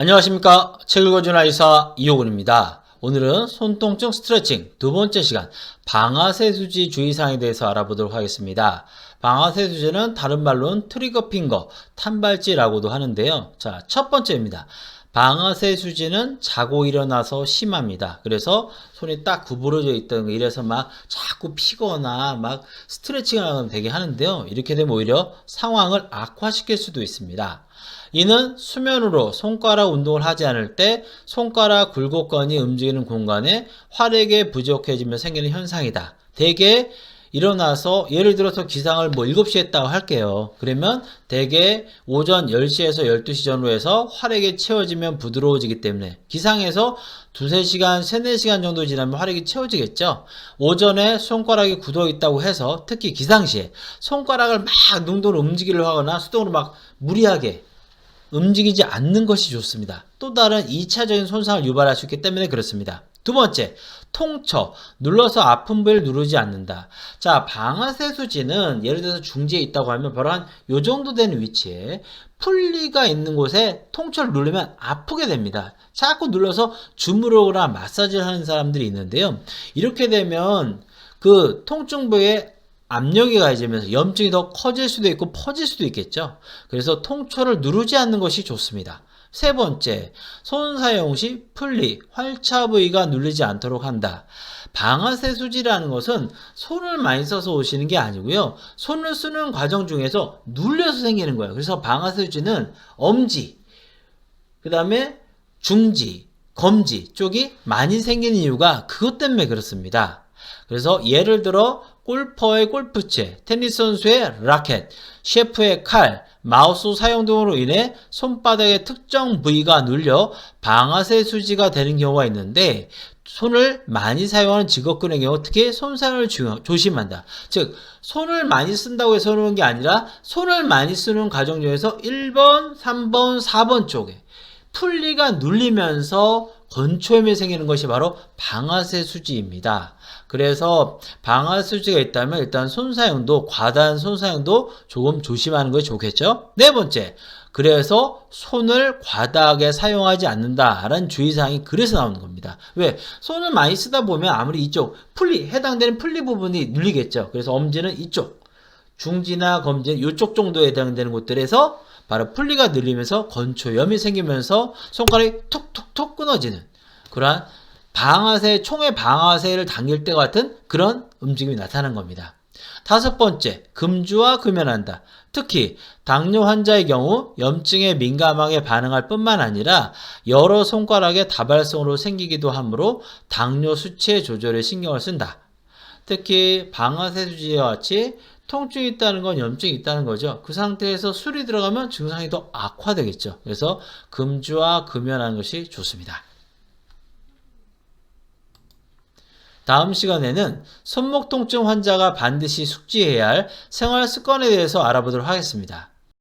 안녕하십니까. 책 읽어주는 아이사 이호근입니다. 오늘은 손통증 스트레칭 두 번째 시간 방아쇠수지 주의사항에 대해서 알아보도록 하겠습니다. 방아쇠수지는 다른 말로는 트리거 핑거, 탄발찌라고도 하는데요. 자, 첫 번째입니다. 방아쇠수지는 자고 일어나서 심합니다. 그래서 손이 딱 구부러져 있던 거 이래서 막 자꾸 피거나 막 스트레칭을 하면 되게 하는데요. 이렇게 되면 오히려 상황을 악화시킬 수도 있습니다. 이는 수면으로 손가락 운동을 하지 않을 때 손가락 굴곡근이 움직이는 공간에 활액이 부족해지며 생기는 현상이다. 대개 일어나서 예를 들어서 기상을 7시에 했다고 할게요. 그러면 대개 오전 10시에서 12시 전후로 해서 활액이 채워지면 부드러워지기 때문에 기상에서 2-3시간, 3-4시간 정도 지나면 활액이 채워지겠죠. 오전에 손가락이 굳어 있다고 해서 특히 기상시에 손가락을 막 능동으로 움직이려고 하거나 수동으로 막 무리하게 움직이지 않는 것이 좋습니다. 또 다른 2차적인 손상을 유발할 수 있기 때문에 그렇습니다. 두 번째, 통쳐, 눌러서 아픈 부위를 누르지 않는다. 자, 방아쇠수지는 예를 들어서 중지에 있다고 하면 바로 한 요 정도 되는 위치에 풀리가 있는 곳에 통쳐를 누르면 아프게 됩니다. 자꾸 눌러서 주무르거나 마사지를 하는 사람들이 있는데요. 이렇게 되면 그 통증 부위에 압력이 가해지면서 염증이 더 커질 수도 있고 퍼질 수도 있겠죠. 그래서 통초를 누르지 않는 것이 좋습니다. 세 번째, 손 사용 시 풀리, 활차 부위가 눌리지 않도록 한다. 방아쇠수지라는 것은 손을 많이 써서 오시는 게 아니고요. 손을 쓰는 과정 중에서 눌려서 생기는 거예요. 그래서 방아쇠수지는 엄지, 그 다음에 중지, 검지 쪽이 많이 생기는 이유가 그것 때문에 그렇습니다. 그래서 예를 들어 골퍼의 골프채, 테니스 선수의 라켓, 셰프의 칼, 마우스 사용 등으로 인해 손바닥의 특정 부위가 눌려 방아쇠수지가 되는 경우가 있는데 손을 많이 사용하는 직업군의 경우 특히 손상을 조심한다. 즉 손을 많이 쓴다고 해서 그러는 게 아니라 손을 많이 쓰는 과정 중에서 1번, 3번, 4번 쪽에 풀리가 눌리면서 건초염이 생기는 것이 바로 방아쇠수지입니다. 그래서 방아쇠수지가 있다면 일단 손사용도 과다한 손사용도 조금 조심하는 것이 좋겠죠. 네 번째, 그래서 손을 과다하게 사용하지 않는다라는 주의사항이 그래서 나오는 겁니다. 왜? 손을 많이 쓰다 보면 아무리 이쪽 풀리 해당되는 풀리 부분이 눌리겠죠. 그래서 엄지는 이쪽, 중지나 검지는 이쪽 정도에 해당되는 곳들에서 바로 풀리가 늘리면서 건초염이 생기면서 손가락이 툭툭툭 끊어지는 그러한 방아쇠, 총의 방아쇠를 당길 때 같은 그런 움직임이 나타나는 겁니다. 다섯 번째, 금주와 금연한다. 특히 당뇨 환자의 경우 염증에 민감하게 반응할 뿐만 아니라 여러 손가락의 다발성으로 생기기도 하므로 당뇨 수치의 조절에 신경을 쓴다. 특히 방아쇠수지와 같이 통증이 있다는 건 염증이 있다는 거죠. 그 상태에서 술이 들어가면 증상이 더 악화되겠죠. 그래서 금주와 금연하는 것이 좋습니다. 다음 시간에는 손목 통증 환자가 반드시 숙지해야 할 생활 습관에 대해서 알아보도록 하겠습니다.